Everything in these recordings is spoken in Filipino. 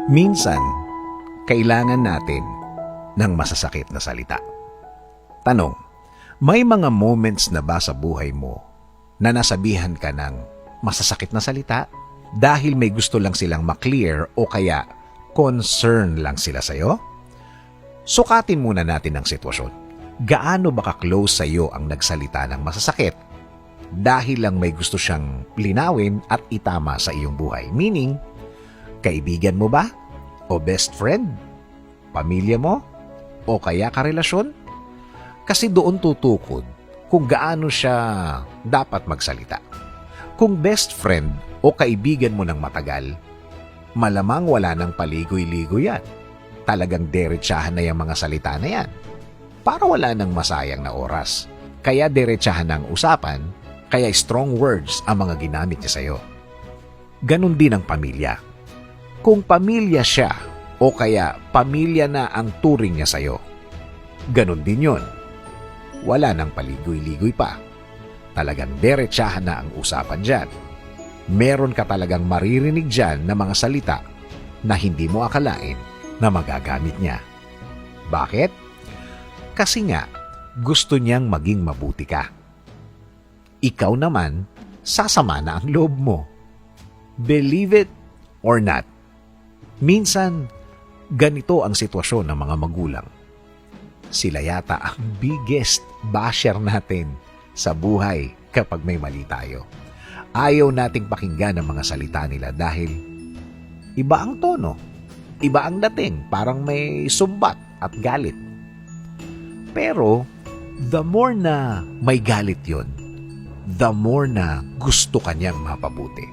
Minsan, kailangan natin ng masasakit na salita. Tanong, may mga moments na ba sa buhay mo na nasabihan ka ng masasakit na salita dahil may gusto lang silang maklear o kaya concern lang sila sa'yo? Sukatin muna natin ang sitwasyon. Gaano ba ka-close sa'yo ang nagsalita ng masasakit dahil lang may gusto siyang linawin at itama sa iyong buhay? Meaning, kaibigan mo ba? O best friend? Pamilya mo? O kaya karelasyon? Kasi doon tutukod kung gaano siya dapat magsalita. Kung best friend o kaibigan mo ng matagal, malamang wala ng paligoy-ligoy yan. Talagang derechahan na yung mga salita na yan. Para wala nang masayang na oras. Kaya derechahan ang usapan, kaya strong words ang mga ginamit niya sa'yo. Ganon din ang pamilya. Kung pamilya siya o kaya pamilya na ang turing niya sa'yo, ganon din yun. Wala nang paligoy-ligoy pa. Talagang derechahan na ang usapan dyan. Meron ka talagang maririnig dyan na mga salita na hindi mo akalain na magagamit niya. Bakit? Kasi nga, gusto niyang maging mabuti ka. Ikaw naman, sasama na ang loob mo. Believe it or not. Minsan, ganito ang sitwasyon ng mga magulang. Sila yata ang biggest basher natin sa buhay kapag may mali tayo. Ayaw nating pakinggan ang mga salita nila dahil iba ang tono, iba ang dating, parang may sumbat at galit. Pero, the more na may galit yon, the more na gusto kanyang mapabuti.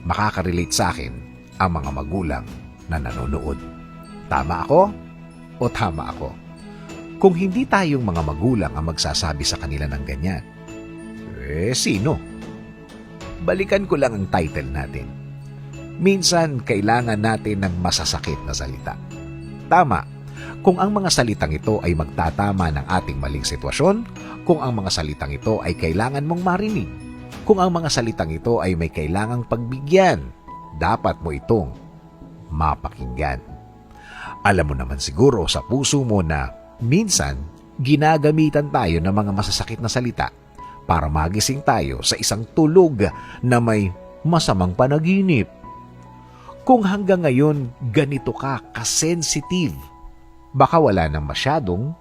Makaka-relate sa akin ang mga magulang na nanonood. Tama ako o tama ako? Kung hindi tayong mga magulang ang magsasabi sa kanila ng ganyan, sino? Balikan ko lang ang title natin. Minsan, kailangan natin ng masasakit na salita. Tama, kung ang mga salitang ito ay magtatama ng ating maling sitwasyon, kung ang mga salitang ito ay kailangan mong marinig, kung ang mga salitang ito ay may kailangang pagbigyan, dapat mo itong mapakinggan. Alam mo naman siguro sa puso mo na minsan, ginagamitan tayo ng mga masasakit na salita para magising tayo sa isang tulog na may masamang panaginip. Kung hanggang ngayon ganito ka kasensitive, baka wala nang masyadong